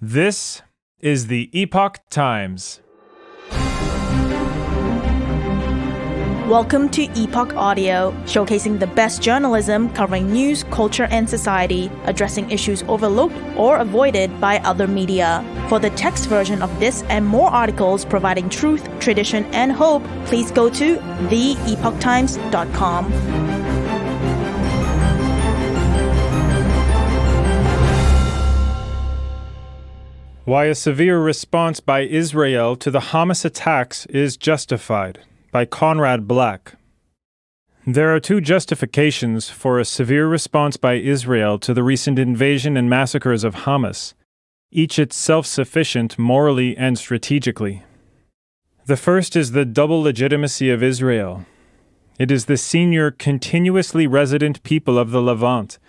This is the Epoch Times. Welcome to Epoch Audio, showcasing the best journalism covering news, culture, and society, addressing issues overlooked or avoided by other media. For the text version of this and more articles providing truth, tradition, and hope, please go to theepochtimes.com. Why a severe response by Israel to the Hamas attacks is justified, by Conrad Black. There are two justifications for a severe response by Israel to the recent invasion and massacres of Hamas, each itself sufficient morally and strategically. The first is the double legitimacy of Israel. It is the senior, continuously resident people of the Levant,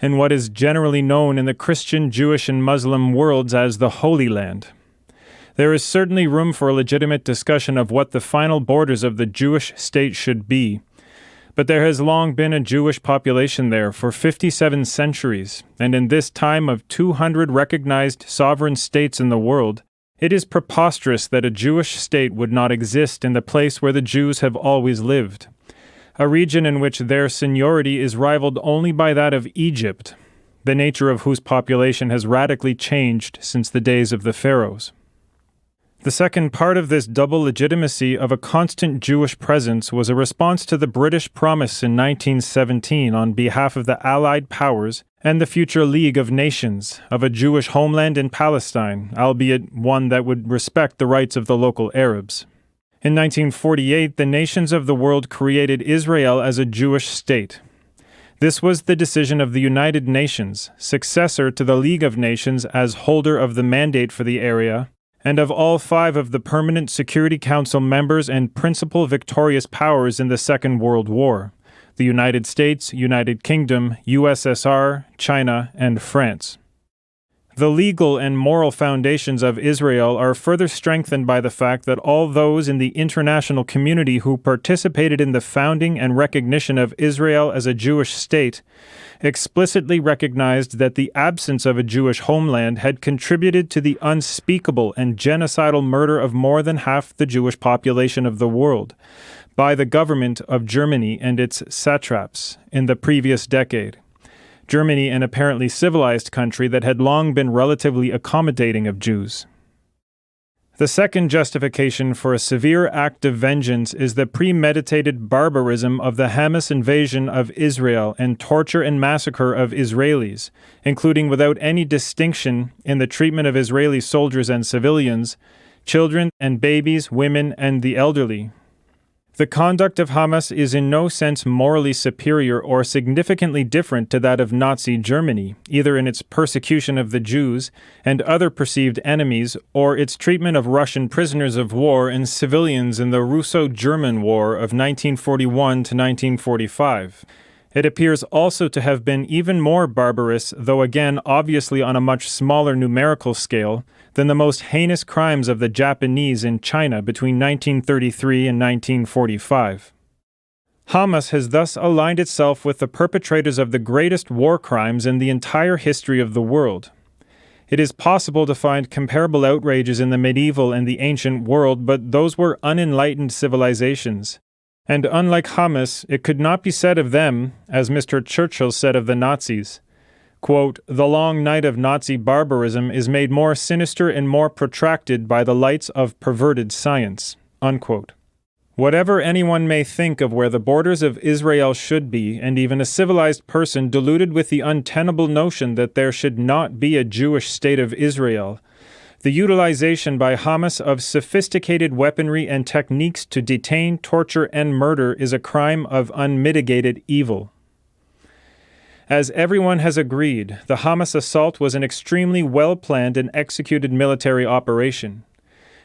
in what is generally known in the Christian, Jewish, and Muslim worlds as the Holy Land. There is certainly room for a legitimate discussion of what the final borders of the Jewish state should be, but there has long been a Jewish population there for 57 centuries, and in this time of 200 recognized sovereign states in the world, it is preposterous that a Jewish state would not exist in the place where the Jews have always lived, a region in which their seniority is rivaled only by that of Egypt, the nature of whose population has radically changed since the days of the pharaohs. The second part of this double legitimacy of a constant Jewish presence was a response to the British promise in 1917 on behalf of the Allied powers and the future League of Nations of a Jewish homeland in Palestine, albeit one that would respect the rights of the local Arabs. In 1948, the nations of the world created Israel as a Jewish state. This was the decision of the United Nations, successor to the League of Nations as holder of the mandate for the area, and of all 5 of the Permanent Security Council members and principal victorious powers in the Second World War: the United States, United Kingdom, USSR, China, and France. The legal and moral foundations of Israel are further strengthened by the fact that all those in the international community who participated in the founding and recognition of Israel as a Jewish state explicitly recognized that the absence of a Jewish homeland had contributed to the unspeakable and genocidal murder of more than half the Jewish population of the world by the government of Germany and its satraps in the previous decade. Germany, an apparently civilized country that had long been relatively accommodating of Jews. The second justification for a severe act of vengeance is the premeditated barbarism of the Hamas invasion of Israel and torture and massacre of Israelis, including without any distinction in the treatment of Israeli soldiers and civilians, children and babies, women and the elderly. The conduct of Hamas is in no sense morally superior or significantly different to that of Nazi Germany, either in its persecution of the Jews and other perceived enemies, or its treatment of Russian prisoners of war and civilians in the Russo-German War of 1941 to 1945. It appears also to have been even more barbarous, though again obviously on a much smaller numerical scale, than the most heinous crimes of the Japanese in China between 1933 and 1945. Hamas has thus aligned itself with the perpetrators of the greatest war crimes in the entire history of the world. It is possible to find comparable outrages in the medieval and the ancient world, but those were unenlightened civilizations. And unlike Hamas, it could not be said of them, as Mr. Churchill said of the Nazis, quote, "The long night of Nazi barbarism is made more sinister and more protracted by the lights of perverted science," unquote. Whatever anyone may think of where the borders of Israel should be, and even a civilized person deluded with the untenable notion that there should not be a Jewish state of Israel, the utilization by Hamas of sophisticated weaponry and techniques to detain, torture, and murder is a crime of unmitigated evil. As everyone has agreed, the Hamas assault was an extremely well-planned and executed military operation.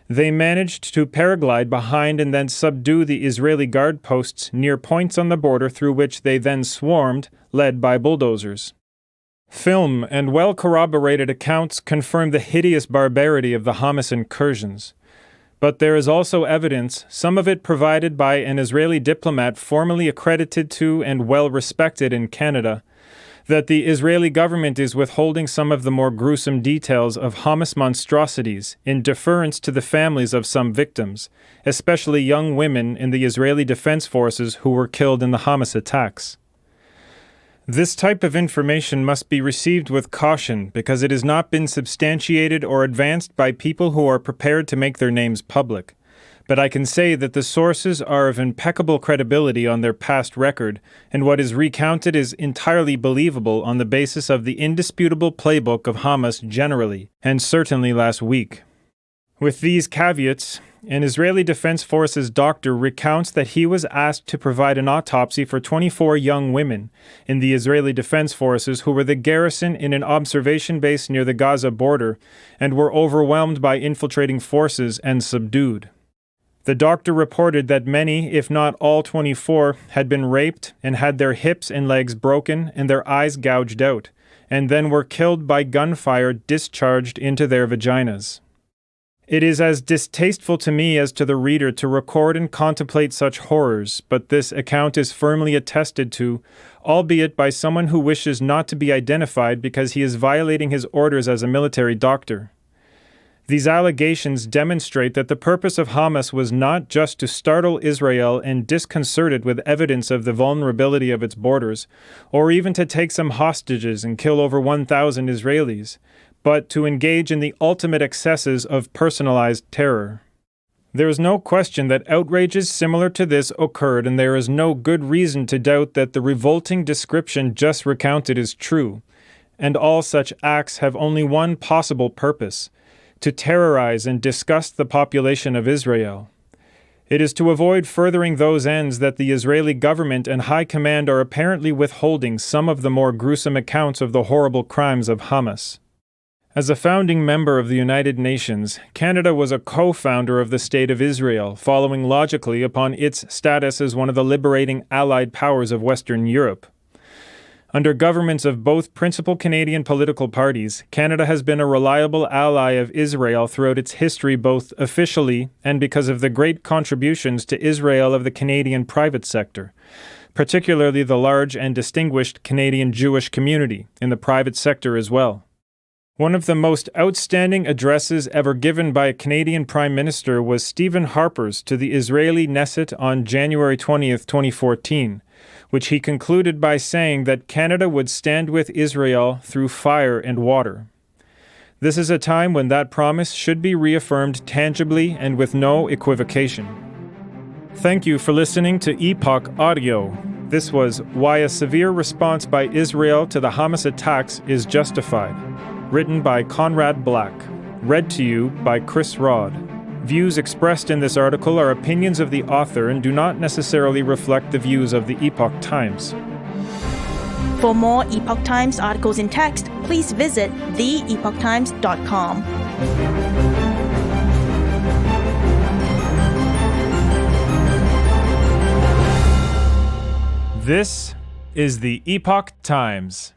They managed to paraglide behind and then subdue the Israeli guard posts near points on the border through which they then swarmed, led by bulldozers. Film and well-corroborated accounts confirm the hideous barbarity of the Hamas incursions. But there is also evidence, some of it provided by an Israeli diplomat formally accredited to and well-respected in Canada, that the Israeli government is withholding some of the more gruesome details of Hamas monstrosities in deference to the families of some victims, especially young women in the Israeli Defense Forces who were killed in the Hamas attacks. This type of information must be received with caution because it has not been substantiated or advanced by people who are prepared to make their names public. But I can say that the sources are of impeccable credibility on their past record, and what is recounted is entirely believable on the basis of the indisputable playbook of Hamas generally, and certainly last week. With these caveats, an Israeli Defense Forces doctor recounts that he was asked to provide an autopsy for 24 young women in the Israeli Defense Forces who were the garrison in an observation base near the Gaza border and were overwhelmed by infiltrating forces and subdued. The doctor reported that many, if not all 24, had been raped and had their hips and legs broken and their eyes gouged out, and then were killed by gunfire discharged into their vaginas. It is as distasteful to me as to the reader to record and contemplate such horrors, but this account is firmly attested to, albeit by someone who wishes not to be identified because he is violating his orders as a military doctor. These allegations demonstrate that the purpose of Hamas was not just to startle Israel and disconcert it with evidence of the vulnerability of its borders, or even to take some hostages and kill over 1,000 Israelis, but to engage in the ultimate excesses of personalized terror. There is no question that outrages similar to this occurred, and there is no good reason to doubt that the revolting description just recounted is true, and all such acts have only one possible purpose: to terrorize and disgust the population of Israel. It is to avoid furthering those ends that the Israeli government and high command are apparently withholding some of the more gruesome accounts of the horrible crimes of Hamas. As a founding member of the United Nations, Canada was a co-founder of the State of Israel, following logically upon its status as one of the liberating allied powers of Western Europe. Under governments of both principal Canadian political parties, Canada has been a reliable ally of Israel throughout its history, both officially and because of the great contributions to Israel of the Canadian private sector, particularly the large and distinguished Canadian Jewish community in the private sector as well. One of the most outstanding addresses ever given by a Canadian Prime Minister was Stephen Harper's to the Israeli Knesset on January 20th, 2014, which he concluded by saying that Canada would stand with Israel through fire and water. This is a time when that promise should be reaffirmed tangibly and with no equivocation. Thank you for listening to Epoch Audio. This was Why a Severe Response by Israel to the Hamas Attacks is Justified, written by Conrad Black, read to you by Chris Rod. Views expressed in this article are opinions of the author and do not necessarily reflect the views of the Epoch Times. For more Epoch Times articles in text, please visit theepochtimes.com. This is the Epoch Times.